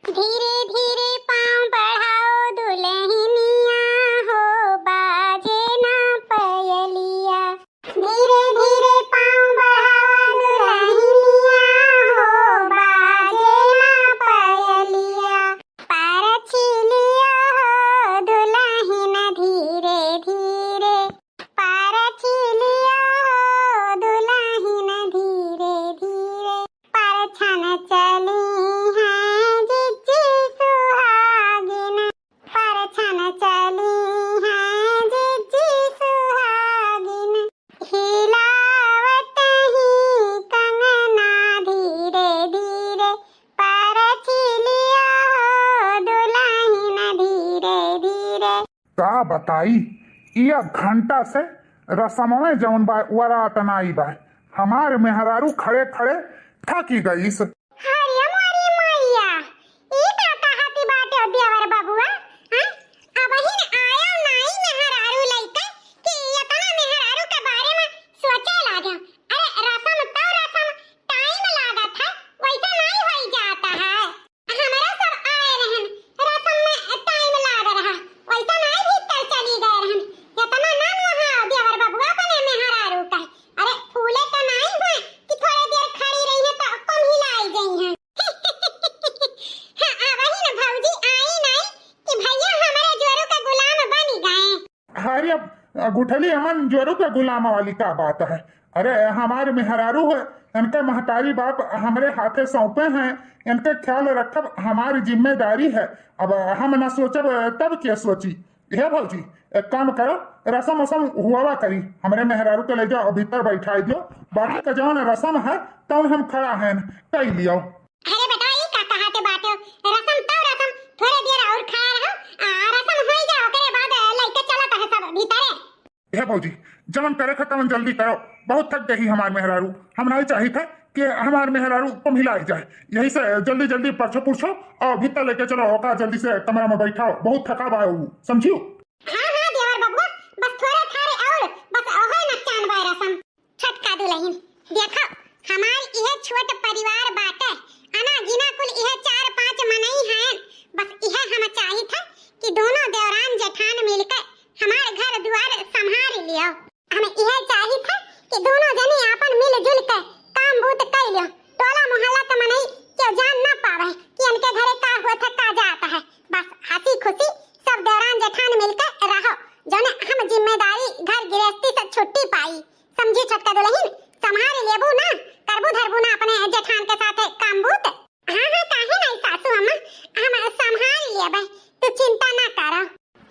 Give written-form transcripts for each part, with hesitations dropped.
धीरे धीरे पाँव बढ़ाओ दुल्हनिया हो, बाजे ना पयलिया। धीरे धीरे पाँव बढ़ाओ दुल्हनिया हो, बाजे ना पयलिया। पारछिलिया हो दुल्हन धीरे धीरे, पारछिलिया हो दुल्हन धीरे धीरे। परछन चली का बताई यह घंटा से रसमवे जौन बा वरात नाई बा। हमार मेहरारू खड़े खड़े थकी गईस। गुठली अमन जोरू के गुलाम वाली का बात है। अरे हमारे मेहरारू है, इनके महतारी बाप हमारे हाथे सौंपे हैं, इनके ख्याल रखब हमारी जिम्मेदारी है। अब हम न सोचब तब क्या सोची। हे भौजी एक काम करो, रसम वसम हुआ करी, हमारे मेहरारू के ले जाओ भीतर बैठा दियो, बाकी का जौन रसम है तो हम खड़ा है कई लियो। अरे बताइए का कहाते बाटे रसम तो रसम थोड़े देर और खड़ा रहो, रसम हो जाओ करे बाद लइके चलत है सब भीतरे। हे भौजी जमन करे खत्म जल्दी करो, बहुत थक गई हमार मेहरारू। हम नहीं चाहिए था कि हमार मेहरारू को मिलाई जाए, यही से जल्दी जल्दी पर्चो पूछो और भीतर लेके चलो, होगा जल्दी से कमरा में बैठाओ, बहुत थका बा समझियो। हाँ हाँ देवर बबुआ बस थोड़े थारे और बस ओहे न चान बाय रसम छटका दुलहिन। देखो हमार यह छोट परिवार बाटे, अना गिना कुल यह 4-5 मनई हैं, बस यह हम चाहिए था कि दोनों देवरान जेठान मिलकर हमारे घर द्वार संभाल लियो। हमें यह चाहिए था कि दोनों जने आपन मिलजुल कर काम बूत कर लियो, टोला मोहल्ला तो मनई क्यों जान ना पावे कि इनके घरे का हुआ था का जाता है। बस हंसी खुशी सब देवरान जेठान मिलकर रहो, जोने हम जिम्मेदारी घर गृहस्थी से छुट्टी पाई। समझी छटका दुल्हन, संभाल लेबू ना, करबू धरबू ना अपने जेठान के साथ काम बूत। हाँ हाँ काहे नहीं सासू अम्मा, हम संभाल लेबे, तू चिंता ना करो।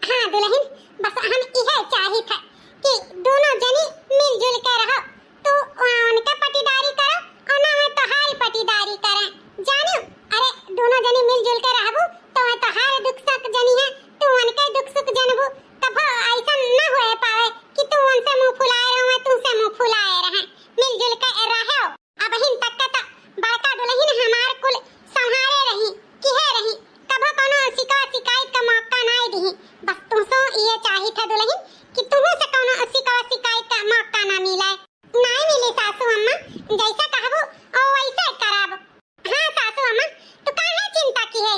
हाँ दुल्हन बस हम यह चाहिए था कि दोनों जनी मिलजुल कर रहो, तो उनका पटीदारी करो और ना मैं तोहारी पटीदारी करें, जानियो। अरे दोनों जनी मिलजुल कर रहबू तो मैं तोहार दुख सुख जनी है, तू उनके दुख सुख जनबू, तब ऐसा ना होए पावे कि तू उनसे मुंह फुलाए रहो मैं तुमसे मुंह फुलाए रहे। मिलजुल कर रहो, अब हिन तक का बड़का दुल्हन हमार कुल संहारे रही किहे रही, कब कोनो शिकायत का मौका नहीं दी। बस तुमसे ये चाहिए था दुल्हन कि तुम्हें से कोनो शिकायत का मौका ना मिले, नहीं मिली सासू अम्मा, जैसा कहबो ओ वैसे करब। हाँ सासू अम्मा तू काहे चिंता की है,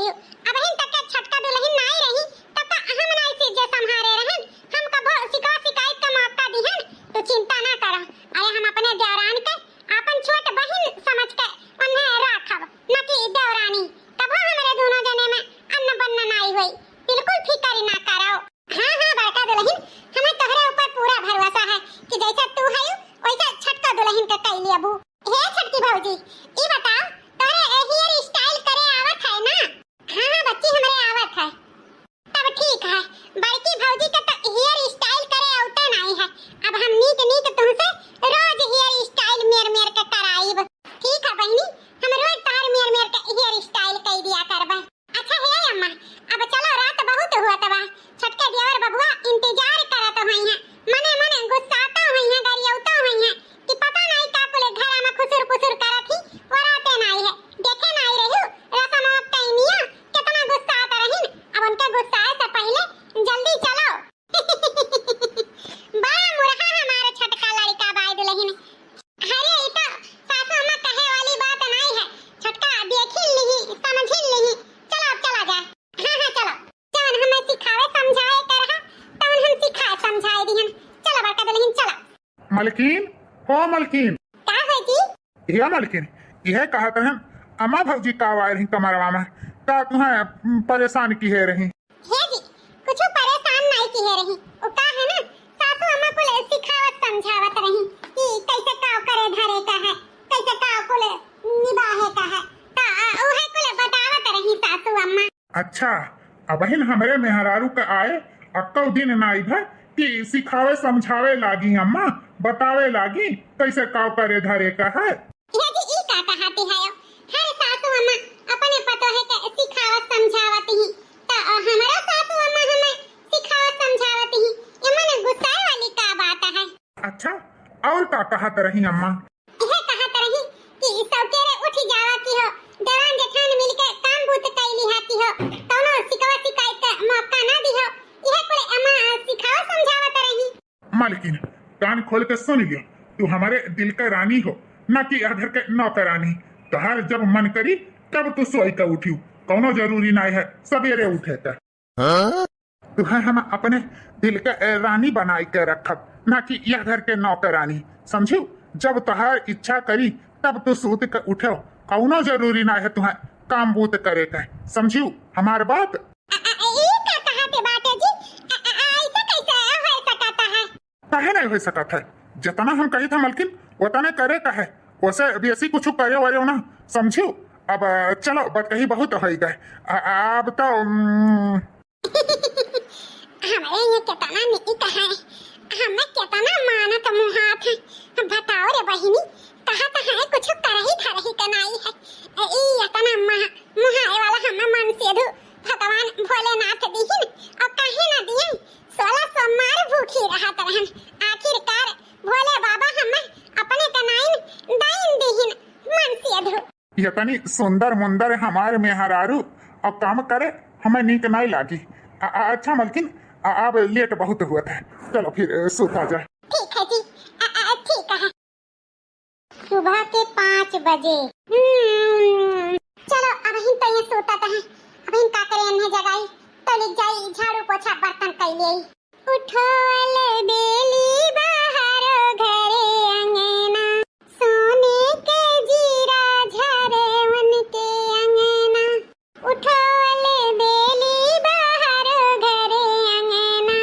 अब हिन तक छटका दुल्हन नहीं रही तब तक हम नहीं सीजे संभारे रहन, हम कबो शिकायत का मौका दिहन, तो चिंता ना करो। अरे हम अपने देवरान के अपन छोट बहन समझ के उन्हें राखब, न कि देवरानी, कबो हमारे दोनों जने में अन्न बन्न नहीं हुई, बिल्कुल फिक्र ना करो। हाँ हाँ बड़का दुल्हन हमें तोहरे ऊपर पूरा भरोसा है कि जैसा तू है वैसा छटका दुल्हन के कई लियबू। हे छटकी भौजी ई बताओ तोरे हेयर स्टाइल करे आवत है ना? हाँ हाँ बच्ची हमारे मलकिन, हो मलकिन, का है जी? यह मलकिन, यह कहा तरह अम्मा भौजी का आए रही कमरवा में का तुम्हें परेशान की है रही? हे जी, कुछ परेशान नहीं की है रही। ओ का है ना, सासू अम्मा को सिखावत समझावत रही कि कैसे काव करे धरे का है, कैसे काव को निभाहे का है। ता ओहे को बतावत रही सासू अम्मा। अच्छा, अब हिन हमरे मेहरारू का आए अक्कौ दिन नाई भा कि सिखावे समझावे लागी अम्मा, बतावे लागी कैसे काव करे धरे का है। हे जी, ई का कहते है यो? हर सासू अम्मा अपने पतो है के सिखावत समझावत ही, ता हमरा सासू अम्मा हमें सिखावत समझावत ही। ये मन गुस्सा वाली का बात है। अच्छा, और का कहत रही अम्मा? यह कहत रही कि सौतेरे उठ जावा की हो, देवान जेठान मिलके काम बूत कैली हाती हो, तौनो सिखवा शिकायत का मौका ना दी हो। यह कोई अम्मा सिखावत समझावत रही। मालकिन, कान खोल के सुन लियो, तू हमारे दिल का रानी हो, ना कि घर के नौकरानी। तहार जब मन करी तब तू सोई का उठियो, कौनो जरूरी नहीं है सवेरे उठे का। तुहे हम अपने दिल का रानी बनाई के रखब, ना कि यह घर के नौकरानी, समझू? जब तहार इच्छा करी तब तू सूत के उठो, कौनो जरूरी नहीं है तुम्हें काम बूत करे का, समझू हमार बात? ई का कहते बाटे जी? ऐसा कैसे हो सकता है? काहे नहीं हो सकत है? जितना हम कही था मलकिन उतने करे का है, वैसे बेसी कुछ करे वरे ना, समझू? अब चलो बात कही बहुत हो गए, अब तो हमारे ये कितना निक है, हमें कितना मानत मुहात है। बताओ रे बहिनी, कहा तो है कुछ कर ही था रही कनाई है। ई इतना मुहाए वाला हमें मन से दो भगवान भोलेनाथ दीहिन और कहे ना दिए 16 सोमवार भूखी रहा तरहन। आखिरकार भोले बाबा हमें अपने कनाई दाइन दीहिन मन से दो। इतनी सुंदर मुंदर हमारे मेहरारू और काम करे हमें नीक नहीं लागी। अच्छा मलकिन, अब लेट बहुत हुआ था, चलो फिर सोता जाए। ठीक है जी, ठीक है। सुबह के 5 बजे। चलो अब ही तो ये सोता था, अब ही का करे अन्य जगाई तो लिख जाई झाड़ू पोछा बर्तन कैले। उठो ले बेली बाहर घरे अंगना, सोने के जीरा झरे वन के अंगना। उठो ले बेली बाहर घरे अंगना,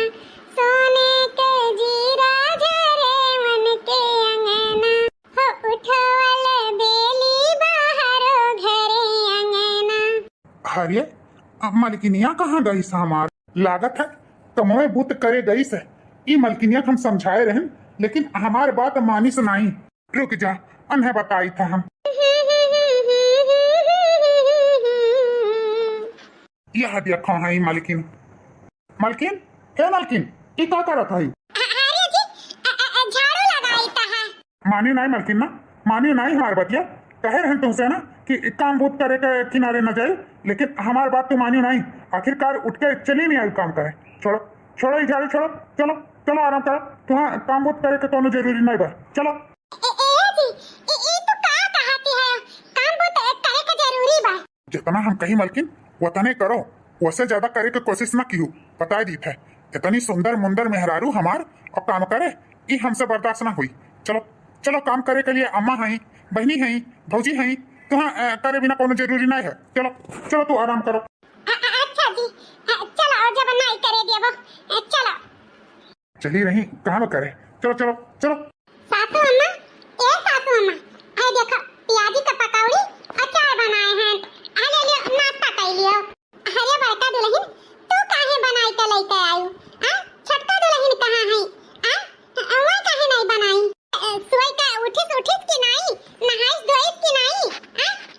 सोने के जीरा झरे वन के अंगना। हो उठो ले बेली बाहर घरे अंगना। अरे मलकिनिया कहाँ गई हमार? लागत है कमोए बुत करे गई से। ई मलकिनिया हम समझाए रहन, लेकिन हमार बात मानिस नहीं। रुक जा, अन्हे बताई था हम। यह देखो है मलकिन। मलकिन, हे मलकिन, ई का करत है? अरे जी, झाड़ू लगाई था है। मानी नहीं मलकिन ना, मानी नहीं हमार बतिया। कहे रहन तुमसे ना कि काम बूत करे के किनारे न जाए, लेकिन हमार बात तो मानी नहीं। आखिरकार उठ के चली नहीं आई काम करे। छोड़ो छोड़ो ये झाड़ू छोड़ो, चलो चलो आराम करो, तुम्हें काम बूत करे के कोनो जरूरी नहीं बा, चलो। जी, ई तो का कहती है, काम बहुत करे के जरूरी बा। जितना हम कही मलकिन उतने करो, वैसे ज्यादा करे के कोशिश न कियो, बता दी थे। इतनी सुंदर मुंदर मेहरारू हमार और काम करे, ये हमसे बर्दाश्त न हुई। चलो चलो काम करे के लिए अम्मा है, बहनी है, भौजी है, तुम्हें करे बिना कोनो जरूरी नहीं है। चलो चलो तू आराम करो। अच्छा जी, चलो और जब नहीं करे देबो, चलो। चली रही काम करे, चलो चलो चलो। सासू अम्मा, ए सासू अम्मा, आई देखो प्याजी का पकौड़ी अचार बनाए हैं, आ ले लियो नाश्ता कर लियो। अरे बड़का दुल्हन, तू काहे बनाई के लेके आई? हां, छोटका दुल्हन कहां है? हां, वो काहे नहीं बनाई? सुई का उठिस की नहीं, नहाइस धोइस की नहीं?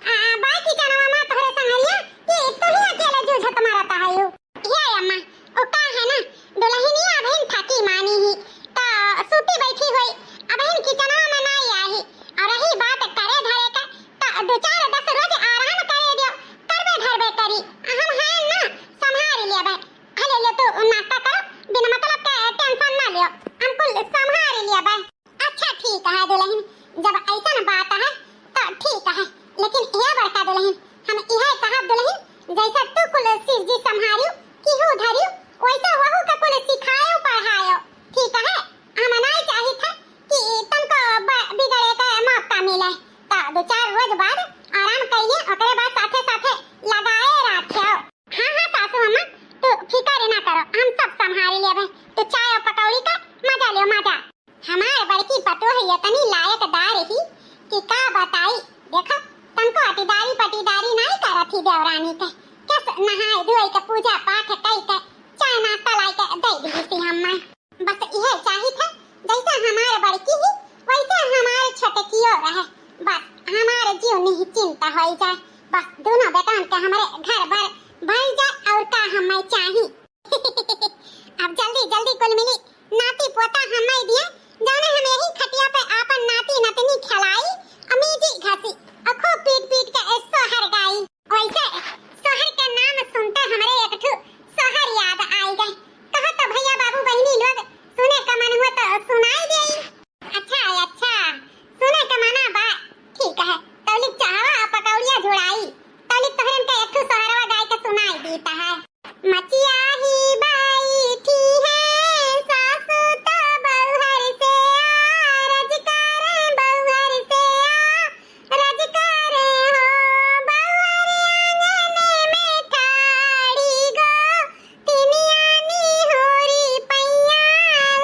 हां, बाई की जनवा मां तोहरे संगरिया कि तू ही अकेले जूझत मारता है यो। हे अम्मा, ओ का है ना, दुल्हनिया बहन थकी मानी ही तो सूती बैठी हुई, अब इन किचनवा में नहीं आई। और रही बात करे धरे का, तो 2-4-10 रोज आराम करे दियो, करबे धरबे करी। हम हैं ना, संभाल लिया बे। हले ले तो नाश्ता करो, बिना मतलब के टेंशन ना लियो, हम कुल संभाल लिया बे। अच्छा ठीक है दुल्हन, जब ऐसा न बात है तो ठीक है, लेकिन ये बड़का दुल्हन, हम यह कहा दुल्हन, जैसा तू कुल सिरजी संभालियो कि हो धरियो, वैसा वहु का कुल सिखायो पढ़ायो, ठीक है? हम नहीं चाहिए था कि तुमको बिगड़े का मौका मिले तो 2-4 रोज बाद आराम करिए ओकरे बाद साथे साथे लगाए रखियो। हाँ हाँ सासू अम्मा तू फिकर ना करो, हम सब संभाल लेबे। तो चाय और पकौड़ी का मजा लियो मजा। हमार बड़की पतो है इतनी लायकदार ही कि का बताई। देखो तुमको अटीदारी पटीदारी नहीं करत थी देवरानी के, कैसे नहाए धोए के पूजा पाठ कई के चाय नाश्ता लाई के दे दी थी हम्मा। बस यह चाहिए था जैसा हमारे बड़की ही वैसे हमारे छोटकियो रहे, बस हमारे जीव नहीं चिंता हो जाए। बस दोनों बेटन के हमारे घर भर भर जाए और का हमें चाहिए। अब जल्दी जल्दी कुल मिली नाती पोता हमें दिए जाने हम यही खटिया पे आपन नाती नतनी खिलाई अमीजी घसी और खूब पीट पीट के सोहर गाई। वैसे सोहर के नाम सुनते हमारे एक ठू सोहर याद आई गए। कहो तो भैया बाबू बहनी लोग सुने का मन हुआ तो सुनाई दे। अच्छा सुने का मना बा ठीक है। तौलिक चाहवा पकौड़िया जुड़ाई तौलिक तोहरन के एक ठू सोहरवा गाय के सुनाई देता है। मचिया ही बाई थी है सासू तो बहुहर से रज करे बहुहर से रज करे हो बहुहर आंगन में ठाड़ी गो तिनियानी होरी पैया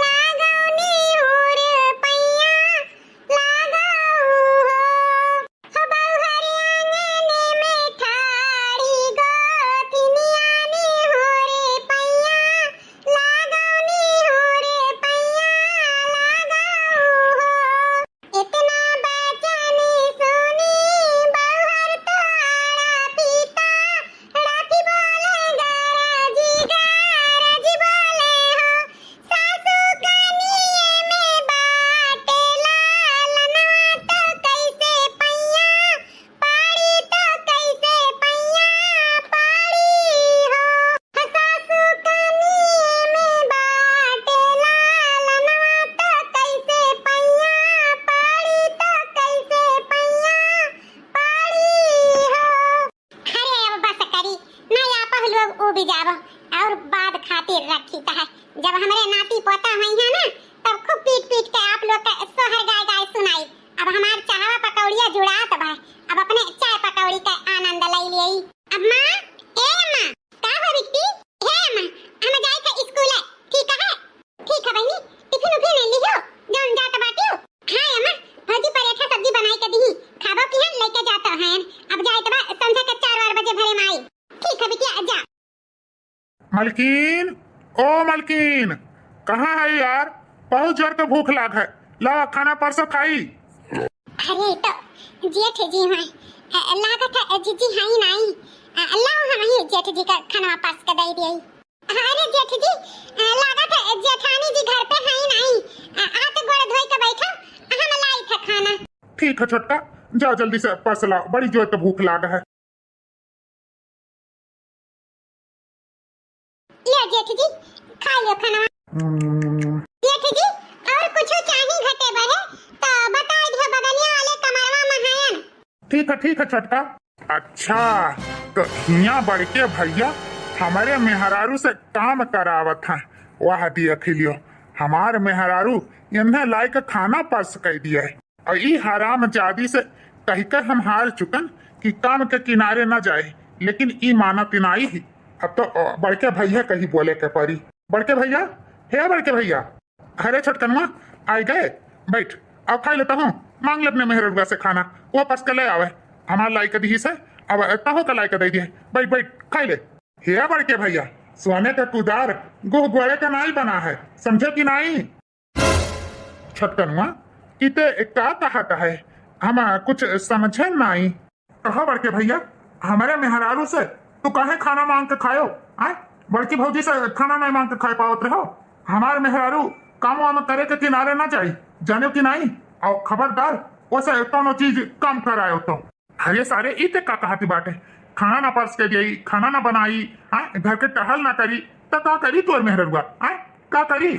लागौनी होर पैया लागौ हो बहुहर आंगन में ठाड़ी गो तिनियानी होरे पैया लागौनी होरे पैया लागौ हो। इतना बचनी सुनी बहुहर तोड़ा पीता राखी बोले गरजी बोले हो सासू कनिए में बाटे लालनवा तो कैसे पैया पाड़ी तो कैसे पैया पाड़ी हो। सासू कनिए में बाटे लालनवा तो कैसे पैया पाड़ी तो कैसे पैया पाड़ी हो। अरे अब बस करी नहीं आप लोग उब जाबो और बाद खातिर रखीता है। जब हमारे नाती पोता हुई है ना तब खूब पीट पीट के आप लोग का सोहर गाय गाय सुनाई। अब हमार चाहवा पकौड़िया जुड़ात बा, अब अपने चाय पकौड़ी का आनंद लई लेई। अब मां ए मां का हो बिट्टी हे मां हम जाए के स्कूल है ठीक है बहनी टिफिन उफिन ले लियो जौन जात बाटियो। हां अम्मा भौजी पराठा सब्जी बनाई के दी खाबो की है लेके जाता है। अब जाए तो संध्या के 4 बजे भरे माई ठीक है बिटिया जा। मलकीन ओ मलकीन कहाँ है यार? बहुत जोर के भूख लाग है, ला खाना परसों खाई। अरे तो जेठ जी हैं लागत है जीजी है ही नहीं अल्लाह हम ही जेठ जी का खाना पास कर दे दिए। अरे जेठ जी लागत है जेठानी जी घर पे है ही नहीं हाथ गोड़ धोई के बैठो हम लाई था खाना। ठीक है छोटका जाओ जल्दी से परस लाओ, बड़ी जोर के भूख लाग है। लियो जेठ जी खा लो खाना। जेठ जी और कुछ चाहिए घटे बढ़े तो बता दियो बगलिया वाले कमरवा महायन। ठीक है छोटका। अच्छा तो हिया बड़के भैया हमारे मेहरारू से काम करावत हैं। वाह देख लियो हमार मेहरारू इन्हें लायक खाना परस कर दिया है और ई हराम जादी से कह कर हम हार चुकन कि काम के किनारे न जाए, लेकिन ई माना तिनाई ही। अब तो बड़के भैया कहीं बोले के परी। बड़के भैया हे बड़के भैया अरे छोटकनवा आए गए बैठ अब खा लेता हूँ। मांग ले अपने मेहरुआ से खाना वो पस के ले आवे हमार लाई के दी से अब तहो का लाई के दे दिए। बैठ बैठ खा ले। हे बड़के भैया सोने का कुदार गोह गोड़े का नाई बना है समझे कि नहीं? छोटकनवा इते क्या कहता है हम कुछ समझे नहीं। कहा बड़के भैया हमारे मेहरारू से तू काहे खाना मांग के खायो? आए बड़की भौजी से खाना नहीं मांग के खाए पावत रहो। हमारे मेहरारू काम वाम करे के किनारे ना जाए जाने की नहीं और खबरदार वैसे दोनों चीज कम करायो तो। अरे सारे इते का कहती बाटे खाना ना परस के दिई खाना ना बनाई घर के टहल ना करी तो का करी तोर मेहरुआ का करी?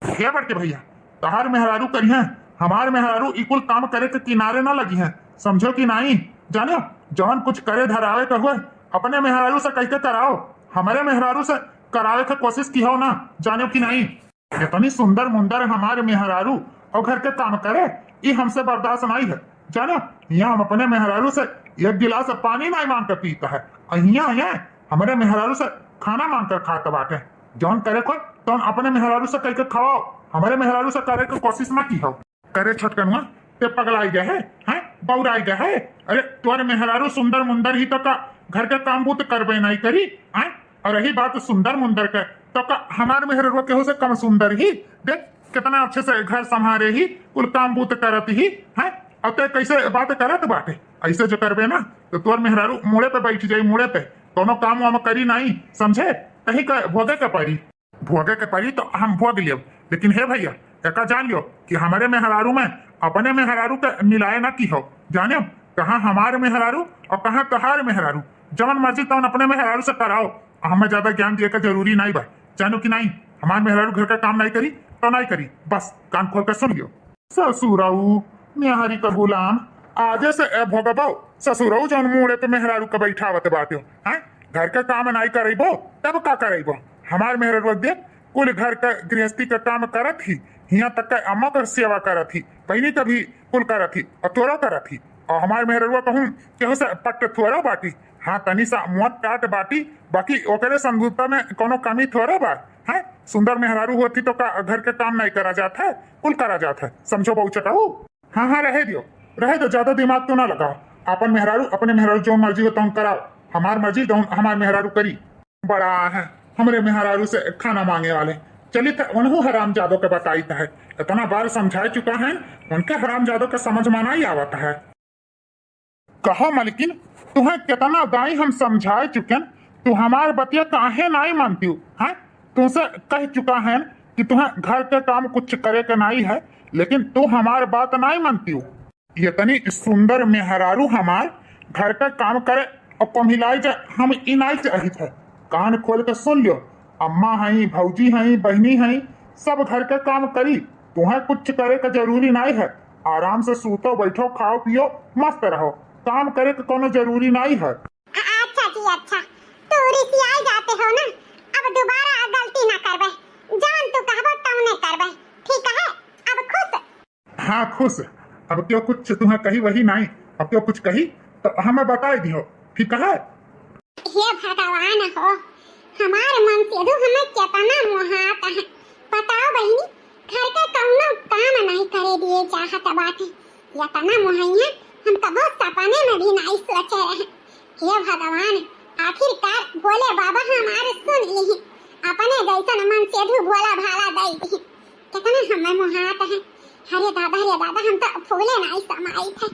हे बड़के भैया तहार मेहरारू करी है हमार मेहरारू इकुल काम करे के किनारे ना लगी है समझो कि नहीं? जानो जौन कुछ करे धरावे का हुए अपने मेहरारू से कैसे कराओ, हमारे मेहरारू से करावे की कोशिश की हो ना जानो कि नहीं? इतनी सुंदर मुंदर हमारे मेहरारू और घर के काम करे, ये हमसे बर्दाश्त नहीं है। जानो यहाँ हम अपने मेहरारू से एक गिलास पानी नहीं मांग कर पीता है, और यहाँ हमारे मेहरारू से खाना मांग कर खाता बाटे। जौन करे कोई तो अपने मेहरारू से कह के खवाओ, हमारे मेहरारू से करे की कोशिश ना की हो। करे छोटकनुआ ते पगलाई गए है, बौराई गए है। अरे तुम्हारे मेहरारू सुंदर मुंदर ही तो का घर के काम बूत करबे नहीं करी है। और रही बात सुंदर मुंदर के तो का हमारे मेहरारू केहू से कम सुंदर ही, देख कितना अच्छे से घर संभारे ही, कुल काम बूत करत ही है। अब ते कैसे बात करत बाटे, ऐसे जो करबे ना तो तुअर मेहरारू मुड़े पे बैठ जाई, मुड़े पे कोनो काम वाम करी नहीं, समझे। कहीं का भोगे के परी तो हम भोग लियो, लेकिन हे भैया एक जान लियो कि हमारे मेहरारू में अपने मेहरारू के मिलाए ना की हो। जाने कहाँ हमारे मेहरारू और कहाँ तहार मेहरारू, जवन मर्जी तवन अपने मेहरारू से कराओ। हमें ज्यादा ज्ञान दिए का जरूरी नहीं बा, जानो कि नहीं। हमारे मेहरारू घर का काम नहीं करी तो नहीं करी, बस कान खोल कर सुन लियो। ससुराऊ मेहरी का गुलाम आजे से भोगबो, ससुराऊ जौन मुड़े पे मेहरारू का बैठावत बाटे हैं। घर का काम नहीं करेबो तब का करेबो। हमारे मेहरारू देख कुल घर का गृहस्थी का काम करत ही, यहाँ तक का अम्मा का सेवा करत ही, बहनी का भी कुल करत ही और तोरा करत ही। और हमारे मेहरारू कहूँ केहू से पट थोड़ा बाटी, हाँ तनी सा मुँह टाट बाटी, बाकी ओकरे संदुता में कोनो कमी थोड़ा बा है। सुंदर मेहरारू होती तो का घर के काम नहीं करा जाता है, कुल करा जाता है, समझो बहु चटाऊ। हाँ रहे दियो, ज्यादा दिमाग तो ना लगाओ। अपन मेहरारू अपने मेहरारू जो मर्जी हो तो कराओ, हमार मर्जी तो हमारे मेहरारू करी। बड़ा है हमारे मेहरारू से खाना मांगे वाले, चली था उन्होंने हराम जादो के बताई है। इतना बार समझा चुका है, उनके हराम जादो का समझ माना ही आवता है। कहो मलिकिन तुम्हें कितना दाई हम समझा चुके, तू हमारे बतिया काहे नहीं मानती है। तुमसे कह चुका है कि तुम्हें घर के काम कुछ करे के नहीं है, लेकिन तू हमारी बात नहीं मानती हो। ये तनी सुंदर मेहरारू हमार घर का काम करे और पमिलाई जाए, हम इनाई चाहिए थे। कान खोल के सुन लियो, अम्मा हई, भौजी हई, बहनी हई, सब घर का काम करी, तुम्हें कुछ करे का जरूरी नहीं है। आराम से सूतो बैठो, खाओ पियो, मस्त रहो, काम करे का कोनो जरूरी नहीं है। अच्छा जी अच्छा, तो रिसियाई जाते हो ना, अब दोबारा गलती ना करबे, जान तू कहबो तऊ ने करबे, ठीक है। अब खुश? हाँ खुश। अब क्यों कुछ तुम्हें कही वही नहीं, अब क्यों कुछ कही तो हमें बता दियो, ठीक है। हे भगवान हो, हमारे मन से दो हमें कितना मोहात है। बताओ बहनी, घर के कौनो काम नहीं करे दिए चाहत बाटे, इतना मोहैया हम कबो सपने में भी नहीं सोचे रहे। हे भगवान, आखिरकार बोले बाबा हमारे सुन ली, अपने जैसन मन से दो बोला भाला दई दी, कितना हमें मोहात है। अरे दादा हम तो फूले नहीं समाई थे,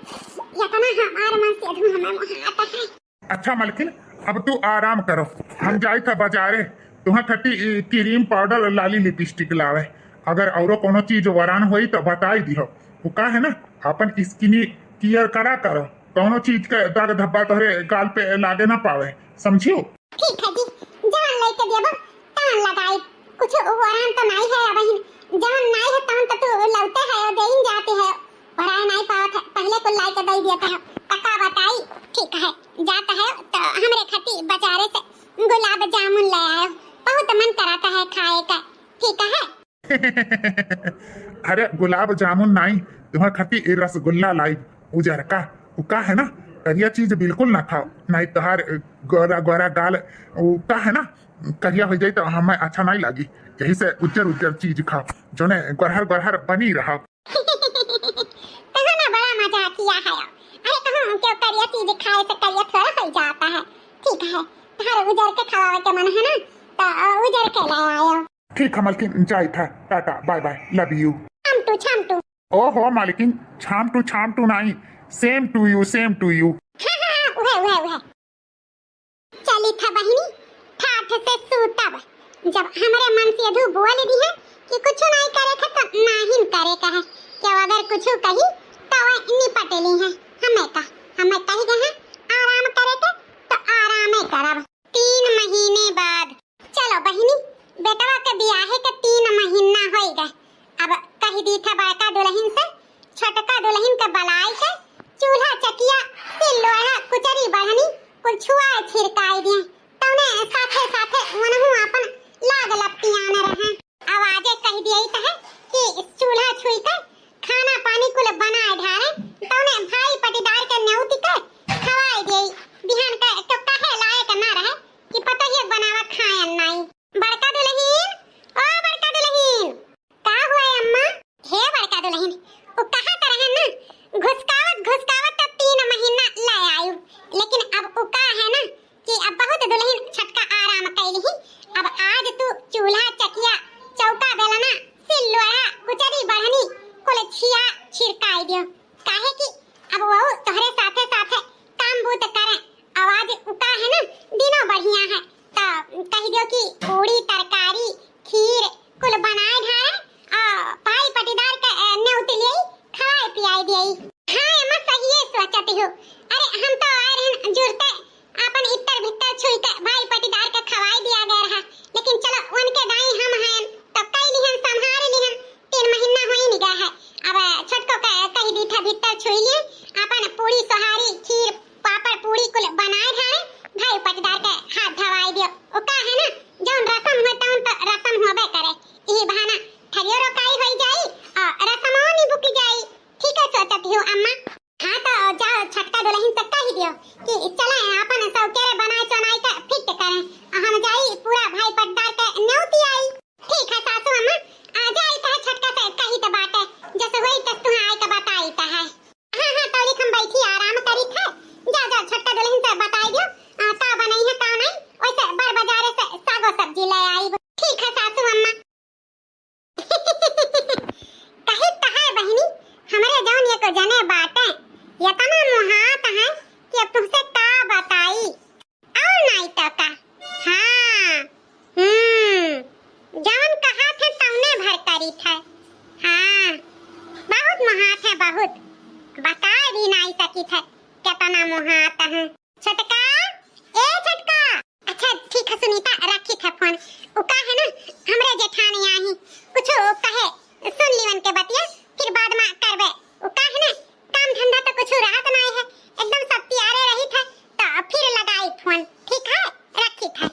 इतना हमारे मन से दो हमें मोहात है। अच्छा मलकिन अब तू आराम करो, हम जाए था बाजारे, तुम्हें खट्टी क्रीम पाउडर लाली लिपस्टिक लावे। अगर औरो कोनो चीज वरान हुई तो बताई दियो। वो का है ना, अपन स्किनी केयर करा करो, कोनो चीज का दाग धब्बा तोहरे गाल पे लागे ना पावे, समझियो। ठीक है जी, जान लेके देबो तान लगाई, कुछ वरान तो नहीं है बहन, जान नहीं है तान तो तू लौटे है और देइन जाते है, वरान नहीं पावत है, पहले को लाई के दई देता है, पक्का बताई। ठीक है, जाता है तो हमरे खती बाजारे से गुलाब जामुन ले आयो, बहुत मन कराता है खाए का, ठीक है। अरे गुलाब जामुन नहीं, तुम्हें खट्टी रसगुल्ला लाई, उजर का उका है ना, करिया चीज बिल्कुल ना खाओ, नहीं तोहार गोरा गोरा गाल उका है ना, करिया हो जाए तो हमें अच्छा नहीं लगी। यही से उज्जर चीज खाओ जो ने गोरहर बनी रहा। कहाँ ना बड़ा मजा किया है। अरे कहाँ क्यों करिया चीज खाए से करिया थोड़ा हो जाता है, ठीक है। तारे उजर के खवावे के मन है ना, तो उजर के ले आयो। ठीक है मालकिन, जाए था, tata bye bye, love you. छाम टू ओहो मालकिन, छाम टू नहीं, सेम टू यू। हाँ उहे चली था बहिनी, ठाठ से सूतब, जब हमारे मन से धू बोल दी है कि कुछ नहीं करे थे तो नहीं करे कहे, क्या अगर कुछ कही तो वह निपटेली है। हमें कही गए आराम करे थे तो आराम ही करब। 3 महीने बाद चलो बहिनी, बेटवा के ब्याहे के 3 महीना हो गए। अब कही दी था बड़का दुल्हन से छोटका दुल्हन के बलाई के चूल्हा चकिया से लोहा कुचरी बढ़नी कुल छुआ छिड़काई दिए, तौने साथे वनहु अपन लाग लपटियाने रहे। आवाजे कह दिए है कि चूल्हा छुई के सुनीता रखी था फोन उ का है ना हमरे जेठानी आई कुछ कहे सुन लीवन के बतिया फिर बाद में करबे उ का है ना काम धंधा तो कुछ राहत नहीं है एकदम सब तैयारे रही था तो फिर लगाई फोन ठीक है रखी था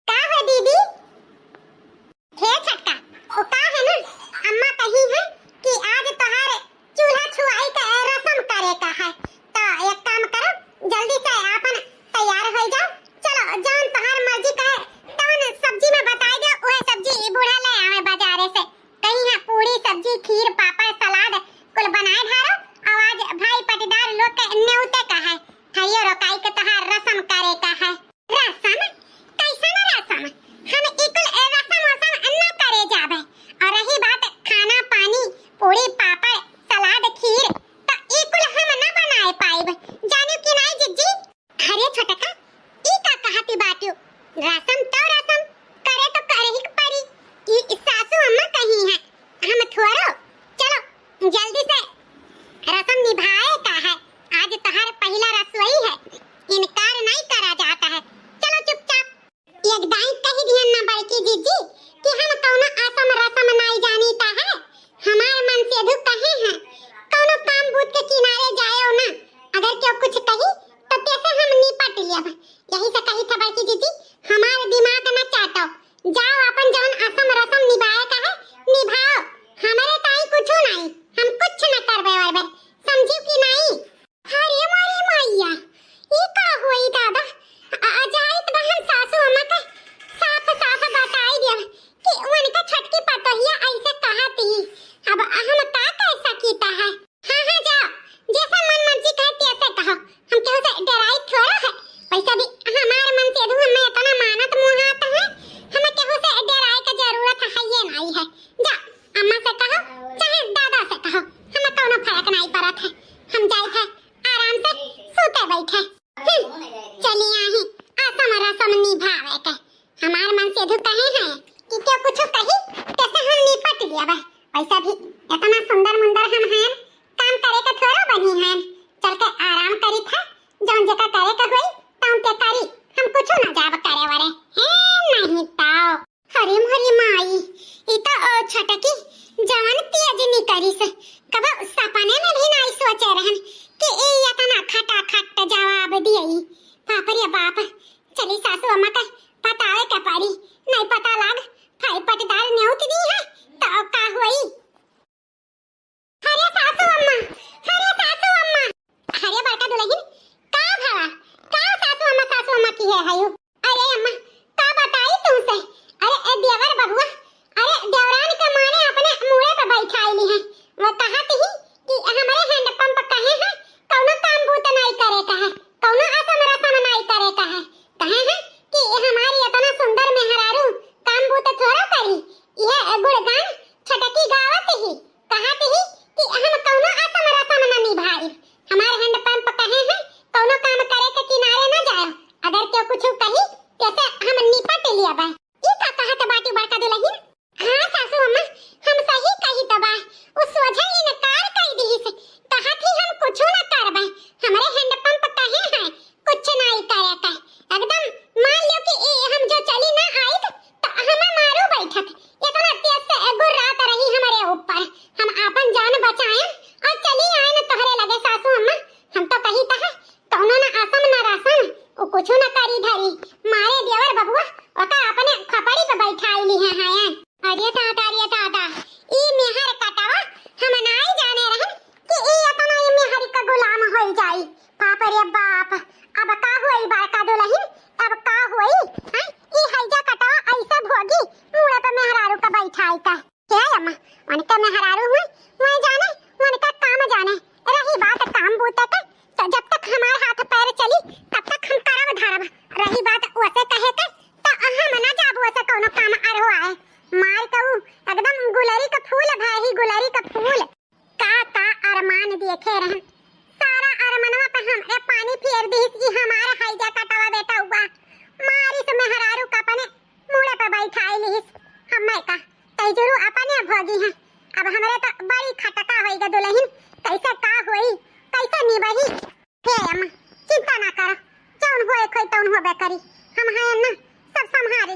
का है दीदी हे छटका उ का है ना अम्मा कही है कि आज तोहार चूल्हा छुआई का रस्म करे का है तो एक काम करो जल्दी से अपन तैयार हो जाओ चलो जान तोहार मर्जी कहे तवन सब्जी में बताई दो ओए सब्जी बूढ़ा ले आवे बाजारे से कहीं है पूरी सब्जी खीर पापड़ सलाद कुल बनाए धारो और आज भाई पटीदार लोग के न्योते का है थैयो रोकाई के तोहार रस्म करे का है रस्म कैसा ना रस्म हम इकुल रस्म न करे जाबे और रही बात खाना पानी पूरी पापड़ सलाद खीर तो इकुल हम न बनाए पाइब जानियो कि नहीं जिज्जी अरे छोटका ई का कहती बातू रस्म तो रस्म करे तो करे ही पड़ी ई सासू अम्मा कही है हम थोड़ो चलो जल्दी से रस्म निभाए का है आज तोहार पहला रसोई है इनकार नहीं करा जाता है चलो चुपचाप एक दाई कही ध्यान ना बड़की जीजी कि हम कौनो आसम रस्म नहीं जानीता है हमार मन से दुख कहे हैं कौनो काम बूथ के किनारे जायो ना अगर क्यों कुछ कही तो कैसे हम निपट लिया यही से कही था बड़की जीजी हमारे दिमाग न चाटो जाओ अपन जौन आसम रस्म निभाए का है निभाओ हमारे ताई कुछ नहीं हम कुछ न करबे और समझी कि नहीं अरे मारी मैया ई का होई दादा अजाइत बहन सासू अम्मा का साफ साफ बताई दिया कि उनका छटकी पतोहिया ऐसे कहती अब हम का कैसा कीता है हां जाओ जैसा मन मर्जी कहे तैसे कहो हम केहू से डराई थोड़ा है वैसे भी हमारे मन से धू हमें इतना मानत मुंह आता है हमें केहू से डराए का जरूरत है ये नहीं है जा अम्मा से कहो चाहे दादा से कहो हमें कोनो फर्क नहीं पड़त है हम जाए थे आराम से सोते बैठे चलिए आही आसम रसम निभावे के हमार मन से धू कहे हैं कि क्या कुछ कही कैसे हम निपट लिया बे वैसे भी इतना सुंदर मुंदर हम हैं काम करे का थोड़ा बनी हैं चल के आराम करी था जौन जका करे का होई तौन के करी हम कुछ ना जाब करे वाले हैं नहीं ताओ हरी मरी माई ई तो छटकी जवान तेज नहीं करी से कब सपने में भी नहीं सोचे रहन कि ए इतना खटा खट जवाब दिए बाप रे बाप चली सासू अम्मा का पतावे के पड़ी नहीं पता लाग भाई पटदार न्योत दी है तो का हुई अरे सासू अम्मा अरे बड़का दुल्हन का भावा का सासू अम्मा की है हायो अरे अम्मा का बताई तुमसे अरे ए देवर बबुआ अरे देवरान के माने अपने मूड़े पे बैठाई है वो कहती ही कि हमारे हैंड पंप कहे हैं कौनो काम बूत नहीं करे का है कौनो आसम रसम नहीं करे का है कहे हैं कि हमारी इतना सुंदर मेहरारू काम बूत थोड़ा करी यह गुणगान छटकी गावत ही कहती ही कि हम कौनो आसम रसम न निभाई हमारे हैंड पंप कहे हैं कौनो काम करे के किनारे न जाओ अगर क्यों कुछ कही कैसे हम निपट लिया बा ई का कहत बाटी बड़का दुल्हन हां सासू अम्मा हम सही कही तबा उस सोझा इनकार कई दी से कहत ही हम कुछ न करबे हमारे हैंड पंप कहे हैं कुछ नहीं करे का एकदम मान लो कि हम जो चली ना आई तो हमें मारो बैठत इतना तेज से गुर्रात रही हमारे ऊपर हम अपन जान बचाए और चली आए न तोहरे लगे सासू अम्मा हम तो कही था कौनो ना आसम ना रसम ओ कुछ न करी धरी मारे देवर बबुआ ओका अपने खपड़ी पे बैठाई ली है हां अरे ताता ई मेहर कटावा हम नाई जाने रहन कि ई अपना ई मेहर का गुलाम हो जाई बाप रे बाप अब का होई बड़का दुल्हन अब का होई हां ई हैजा कटावा ऐसे भोगी मुड़े पे मेहरारू का बैठाई का क्या अम्मा उनका मेहरारू हुई वही जाने उनका काम जाने रही बात काम बूते का तो जब तक हमारे हाथ पैर चली तब तक हम करब धरब रही बात वैसे कहे के तो हम ना जाबो ऐसे कोनो काम अरहो आए मार कहू एकदम गुलरी का फूल भाई गुलरी का फूल का अरमान देखे रहन सारा अरमनवा पे हम ए पानी फेर दी कि हमारे हैजा कटावा बेटा हुआ मारी से मेहरारू का अपने मुड़े पे बैठाई लीस हम्मे का तैजरू अपने भोगी है अब हमरे तो बड़ी खटका होईगा दुल्हन कैसे का होई कैसे निभाही हे अम्मा चिंता ना करो जौन होए कोई तौन होबे करी हम हैं ना सब संभाल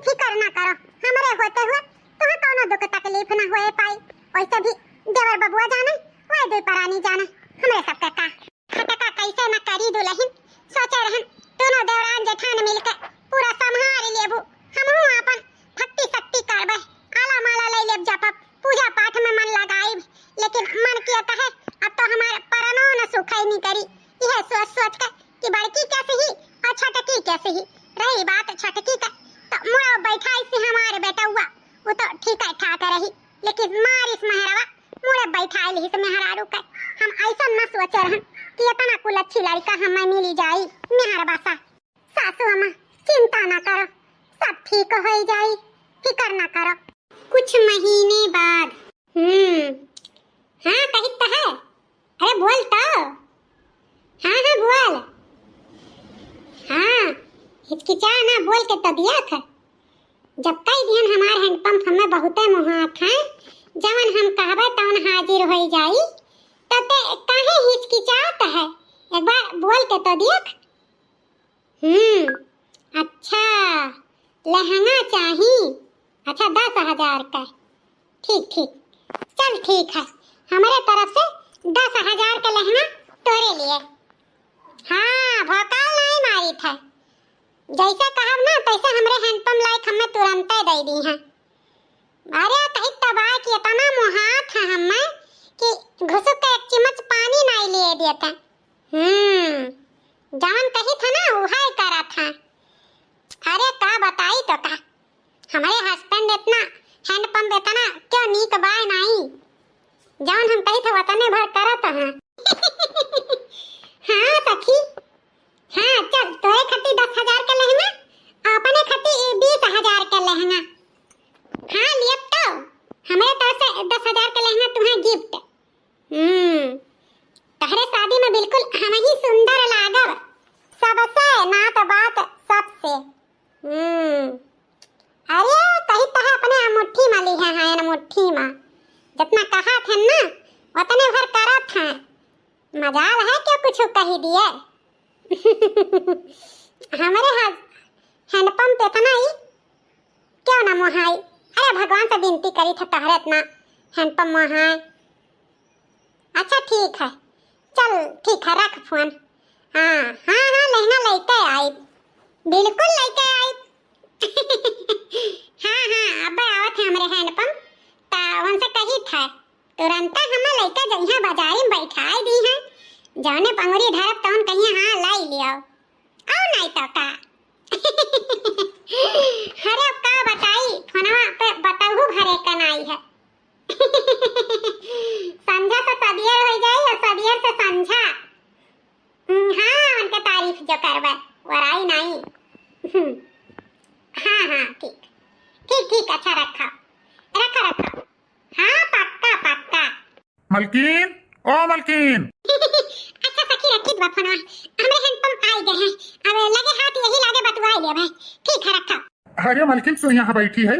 फिकर ना करो, हमरे होते हुए तुम्हें कोनो दुख तकलीफ ना होए पाई। वैसे भी देवर बबुआ जाने वह दुई परानी जाने हमरे सबका का खटका कैसे न करी दुलहिन। सोचे रहन दोनों देवरान जेठान मिलके पूरा संहार लेबू। हमहू अपन भक्ति शक्ति करबे, आला माला ले लेब, जपब, पूजा पाठ में मन लगाइब। लेकिन मन किया कहे अब तो हमारे परनो न सुखाई नहीं करी। यह सोच सोच के कि बड़की कैसे ही और छटकी कैसे ही। रही बात छटकी का तो मुड़ा बैठा इसी हमारे बेटा हुआ वो तो ठीक है ठाक रही, लेकिन मारिस मेहरवा मुड़े बैठा ली से मेहरारू का। हम ऐसा न सोचे रहन कि इतना कुल अच्छी लड़का हमें मिली जाई। मेहरबा सा सासू अम्मा चिंता ना करो, सब ठीक हो जाई, फिकर ना करो। कुछ महीने बाद हाँ कही तो है। अरे बोल तो। हाँ बोल। हाँ हिचकिचा ना, बोल के तबियत है। जब कई दिन हमारे हैंडपंप हमें बहुते मुहात हैं, जवन हम कहबे तवन हाजिर हो जाई। तते काहे हिचकिचात है, एक बार बोल के तो देख। अच्छा लहंगा चाहिए, अच्छा 10,000 का। ठीक ठीक, चल ठीक है, हमारे तरफ से 10,000 का लहंगा तोरे लिए। हाँ भौकाल नहीं मारी था, जैसे कहब ना तैसे हमरे हैंडपंप लाइक हमें तुरंत दे दी हैं। अरे कहीं तबाह की इतना मुहात है हमें कि घुसुक के एक चिमच पानी नहीं लिए देते। जवन कही था ना वही करा था। अरे का बताई तो का, हमारे हस्बैंड इतना हैंडपंप इतना क्यों नीक बाय नहीं, जवन हम कही था वतने भर करत हैं। हाँ सखी, हाँ चल तोरे खट्टी 10,000 का लहंगा, अपने खट्टी 20,000 का लहंगा। हाँ लियब तो हमारे तरफ से 10,000 का लहंगा तुम्हें गिफ्ट। तहरे शादी में बिल्कुल हम ही सुंदर लागब, सबसे नात बात सबसे। अरे कही तो है अपने मुट्ठी में ली है ना, मुट्ठी में जितना कहा थे ना उतने भर करत हैं। मजाल है क्यों कुछ कही दिए। हमारे हैंडपंप इतना ही क्यों ना मोहाई। अरे भगवान से विनती करी था तहरे इतना हैंडपंप मोहाई। अच्छा ठीक है, चल ठीक है रख फोन। हाँ लहंगा लेके आई, बिल्कुल लेके आई। हाँ अब आवत है हमारे हैंडपंप तावन से कही था तुरंत हमें लेके जइहा बाजारी में बैठाई दी है। जाने पंगुरी धरब तवन कहिए हाँ लाई लियो आओ नहीं तो का। अरे का बताई फोनवा पे बताऊ भरे का नहीं है। समझा तो सदियर हो जाए और सदियर से समझा। हाँ उनके तारीफ जो करवे वराई नहीं। हाँ ठीक अच्छा रखा। हाँ पक्का। मलकीन ओ मलकीन। अच्छा सखी रखी दवा फोनवा, हमरे हैंडपंप आई गए हैं, अब लगे हाथ यही लागे बतवाई ले भाई। ठीक है रखा। अरे मलकिन तू यहाँ बैठी है,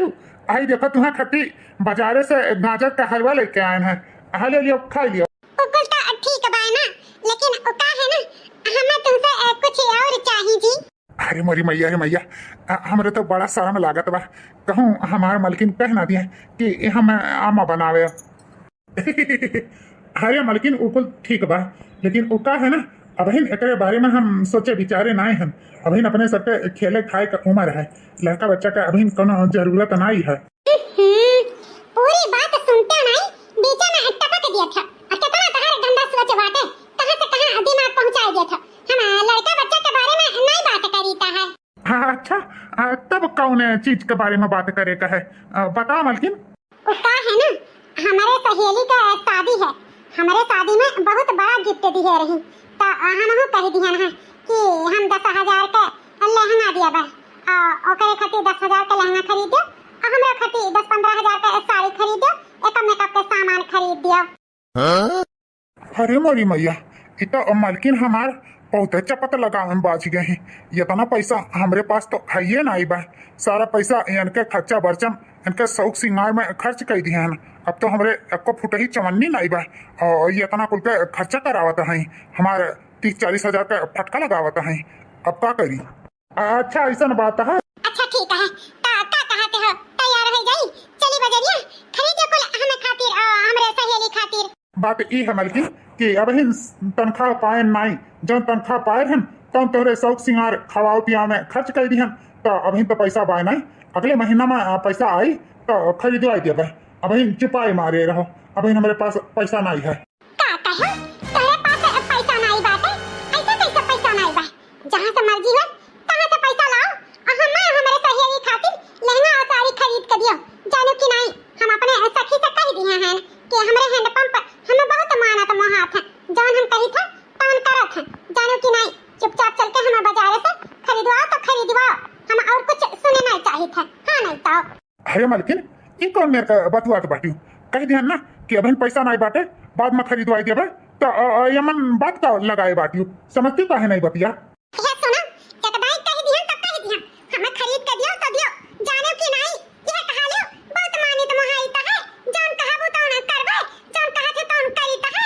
आई देखो तुम्हें खट्टी बाजारे से गाजर का हलवा लेके आए हैं, ले लियो खा लियो। उकुल तो ठीक बा ना, लेकिन का है ना हमें तुमसे कुछ और चाहिए जी। अरे मोरी मैया रे मैया, हमरे तो बड़ा शर्म लागत बा, कहूँ हमारे मलकिन कह ना दिए कि हम आमा बनावे। अरे मलकिन उकुल ठीक बा, लेकिन वो का है ना अबहिन एकरे बारे में हम सोचे विचारे नहीं हैं। अबहिन अपने सबके खेले खाए का उम्र है, लड़का बच्चा का अबहिन कोनो जरूरत नहीं है। पूरी बात सुनते नहीं, बीच में टपक दिया था और कितना तहार गंदा सोच बाटे कहां से कहां दिमाग पहुंचा दिया था। हम लड़का बच्चा के बारे में नहीं बात करीता है। हाँ अच्छा, तब कौन चीज के बारे में बात करे का है, बताओ मलकिन। उसका है ना हमारे सहेली का शादी है, हमारे शादी में बहुत बड़ा गिफ्ट दिए रही तो हम कह दिया ना कि हम 10,000 का लहंगा दिया बा, ओकरे खातिर 10,000 का लहंगा खरीद दियो और हमरा खातिर 10-15,000 का साड़ी खरीद दियो, एक मेकअप के सामान खरीद दियो। अरे मोरी मैया, इतना मलकिन हमार बहुत चपत लगा हम बाज गए हैं। ये तना पैसा हमरे पास तो है ही नहीं बा, सारा पैसा इनके खर्चा बर्चम इनके शौक सिंगार में खर्च कर दिए हैं। अब तो हमरे एको फुट ही चवन्नी नहीं बा और ये तना कुल के खर्चा करावत है, हमारे 30-40 हजार का फटका लगावत है। अब का करी। अच्छा ऐसा बात है। अच्छा ठीक है, का बात ई है मलकिन कि अब हिन तनख्वाह पाए नाई जो तनख्वाह पाए हन तो तोहरे शौक सिंगार खवाओ पिया में खर्च कर दी हन तो अभी तो पैसा पाए नहीं अगले महीना में पैसा आई तो खरीदवाई देवे अभी चुपाई मारे रहो अभी हमारे पास पैसा नहीं है का कहे तेरे पास पैसा नहीं बाटे ऐसे कैसे पैसा नहीं बा जहां से मर्जी हो तहां से पैसा लाओ और हमारे सहेली खातिर लहंगा और साड़ी खरीद के दियो जानो कि नहीं हम अपने सखी से कह दिए हैं कि हमरे हैंडपंप हमें बहुत मानत मोहात है जौन हम कही था तौन करत है जानो कि नहीं चुपचाप चल के हमें बाजार से खरीदवाओ तो खरीदवाओ हम और कुछ सुने नहीं चाहिए था हां नहीं तो अरे मलकिन ई कौन मेरे का बतुआत बाटियो कह दिहन ना कि अभी पैसा नहीं बाटे बाद में खरीदवाई देवे तो यमन बात का लगाए बाटियो समझती काहे नहीं बतिया ये सुनो जकदाई कह दिहन तो कह दिहन हमें खरीद के दियो तो दियो जानो कि नहीं ये कहा लियो बहुत मानित मोहाई तो है जौन कहबो तौन करबे जौन कहथे तौन करी तो है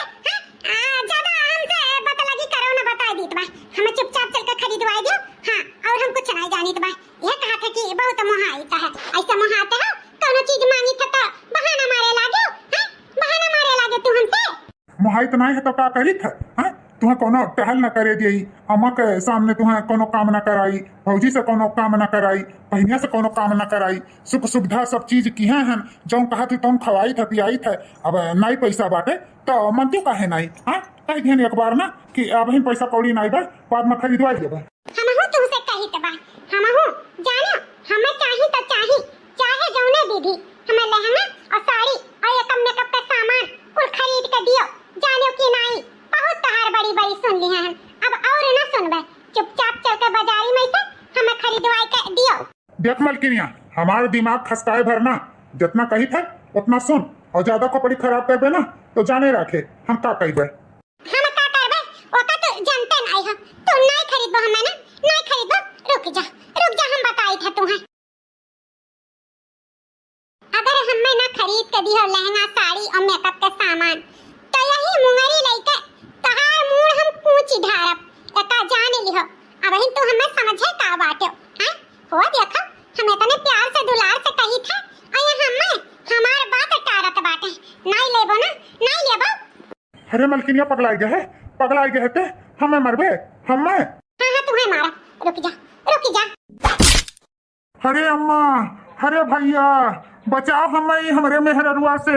ज्यादा हमसे बतलगी करो ना बता दीत बा हमें चुपचाप चल के खरीदवाई दियो हां और हम कुछ नहीं जानित बा ये कहा था कि बहुत मोहाई तो है ऐसा मोहाते हो कोनो चीज मांगी था तो बहाना मारे लागो हैं बहाना मारे लागे तू हमसे मोहाई तो नहीं है तो का करी था हैं तुम्हें कोनो टहल न करे दिई अम्मा के सामने तुम्हें कोनो काम न कराई भौजी से कोनो काम न कराई बहनिया से कोनो काम न कराई सुख सुविधा सब चीज की हैं जो कहा थी तुम खवाई था पियाई था अब नहीं पैसा बाटे तो मन क्यों काहे नहीं हाँ कह दिहन एक बार ना कि अब ही पैसा कौड़ी नहीं बा बाद में खरीदवाई देबे हमहु तुमसे कही त बा हमहु जानो हमें चाही तो चाही चाहे जौने विधि हमें लहंगा और साड़ी और एक मेकअप का सामान कुल खरीद के दियो जानो कि नहीं बहुत तहार बड़ी बड़ी सुन ली हैं अब और ना सुनबे चुपचाप चल के बाजारी में से हमें खरीदवाई के दियो देख मलकिनिया हमारा दिमाग खसकाए भरना जितना कही था उतना सुन और ज्यादा कपड़ी खराब करबे ना तो जाने रखे हम का कहबे हम का करबे ओका तो जानते नहीं हो तू नहीं खरीदबो हमें ना नहीं खरीदबो रुक जा हम बताई था तुम्हें अगर हमें ना खरीद के दियो लहंगा साड़ी और मेकअप के सामान तो यही मुंगरी लेके तहार मूड हम पूछी ढारब एका जान लिहो अब ही तू हमें समझे का बाटे हैं हो देखो हमें तने प्यार से दुलार से कही था और ये हमें हमार बात टारत बाटे नहीं लेबो ना नहीं लेबो अरे मलकिनिया पगलाई गए थे हमें मरबे हमें हां तुम्हें मारा रुक जा अरे अम्मा अरे भैया बचाओ हमें हमरे मेहररुआ से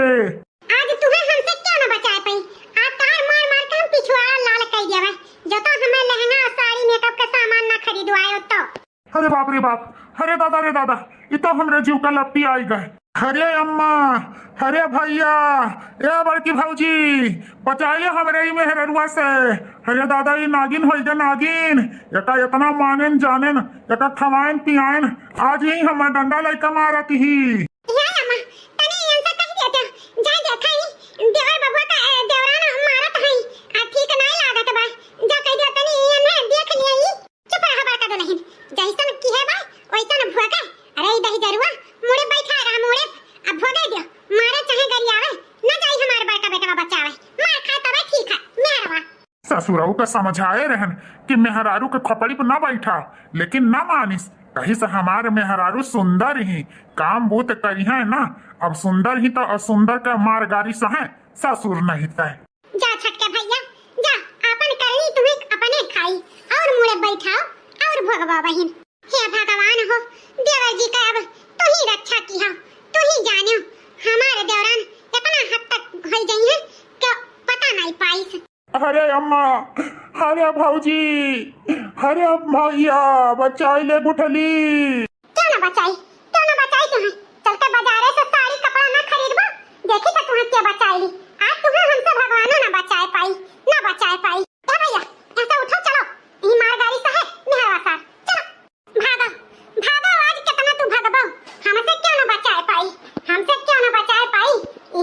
आज तुम्हें हमसे क्यों न बचा पाई आज तार मार के हम पिछुआड़ा लाल कर देवे जो तो हमें लहंगा साड़ी मेकअप का सामान ना खरीदवायो तो अरे बाप रे बाप अरे दादा ये तो हमरे जीव का लपटी आई गए अरे अम्मा अरे भैया ए बड़की भौजी बचाइए हमरे ही मेहररुआ से अरे दादा ये नागिन हो जा नागिन एका इतना मानेन जानेन एका खवाएन पियाएन आज ही हम डंडा लेकर मारत ही या अम्मा तने यंसा कह देते जा देखई देवर बबुआ का देवरान मारत हई आ ठीक नहीं लागत बा जा कह दे तने ये ना देख लियई चुप रह बड़का दो नहीं जैसन की है बा वैसन भोगा अरे दही जरुआ मुड़े बैठा रहा मुड़े अब भोगे दियो मारे चाहे गरियावे ना जाई हमार बड़का बेटा बचावे मार खा तबे ठीक है मेहरवा ससुराऊ का समझाए रहन कि मेहरारू के खोपड़ी पर न बैठा लेकिन न मानिस कहीं से हमारे मेहरारू सुंदर ही काम बूत करी है ना अब सुंदर ही तो असुंदर का मारगारी सहे ससुर नहीं तय जा छटके भैया जा अपन करनी तुम्हें अपने खाई और मुड़े बैठाओ और भगवा बहन हे भगवान हो देवर जी का अब तू ही रक्षा की हो तू ही जानो हमारे देवरान इतना हद तक हो गई है कि पता नहीं पाई अरे अम्मा अरे भौजी अरे भैया बचाई ले गुठली क्यों ना बचाई तुम्हें चलते बाजारे से साड़ी कपड़ा ना खरीदबो देखी तो तुम्हें क्या बचाई ली आज तुम्हें हमसे भगवान ना बचाए पाई क्या भैया ऐसा उठो चलो ये मारगाड़ी से है मेहरवा साहब चलो भागो आज कितना तू भगबो हमसे क्यों ना बचाए पाई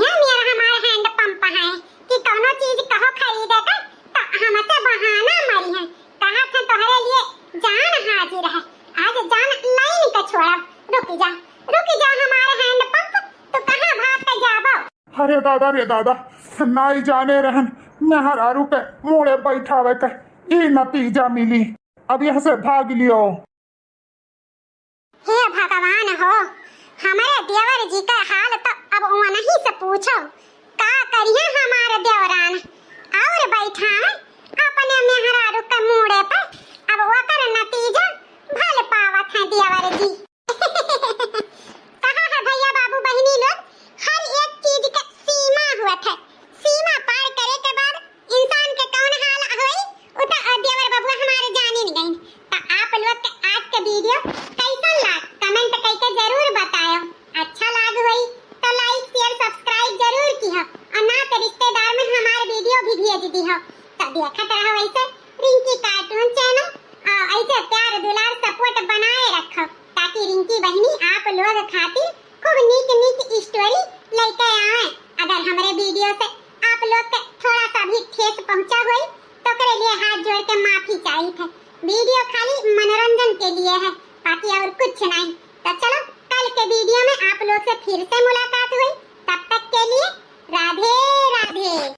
यह मेरा हमारा हैंड पंप है कि कोनो चीज कहो खरीदे का तो हमसे बहाना मारी है कहा था तुम्हारे लिए जान हाजिर है आज जान लाइन का छोड़ा रुक जा हमारे हैंड पंप तो कहां भाग के जाबो अरे दादा नहीं जाने रहन मेहरारू के मुड़े बैठावे के ई नतीजा मिली अब यहाँ से भाग लियो हे भगवान हो हमारे देवर जी का हाल तो अब वो नहीं से पूछो का करिए हमारे देवरान और बैठा है अपने मेहरारू के मुड़े पर। अब वकर नतीजा भल पावत है देवर जी। कहा है भैया बाबू बहनी लोग, हर एक चीज का सीमा हुआ है। सीमा पार करे के बाद इंसान के कौन हाल होई उ त देवर बाबू हमारे जाने नहीं गई। तो आप लोग के आज के वीडियो कैसा लाग कमेंट करके जरूर बताओ। अच्छा लाग होई तो लाइक शेयर सब्सक्राइब जरूर कीहो और ना तो रिश्तेदार में हमारे वीडियो भी भेज दीहो। तो देखत रहो ऐसे रिंकी कार्टून चैनल और ऐसे प्यार दुलार सपोर्ट बनाए रखो ताकि रिंकी बहनी आप लोग खातिर खूब नीक नीक स्टोरी लेके आए। अगर हमारे वीडियो से आप लोग के थोड़ा सा भी ठेस पहुंचा होई तो करे लिए हाथ जोड़ के माफी चाहिए थे। वीडियो खाली मनोरंजन के लिए है, बाकी और कुछ नहीं। तो चलो कल के वीडियो में आप लोग से फिर से मुलाकात हुई। तब तक के लिए राधे राधे।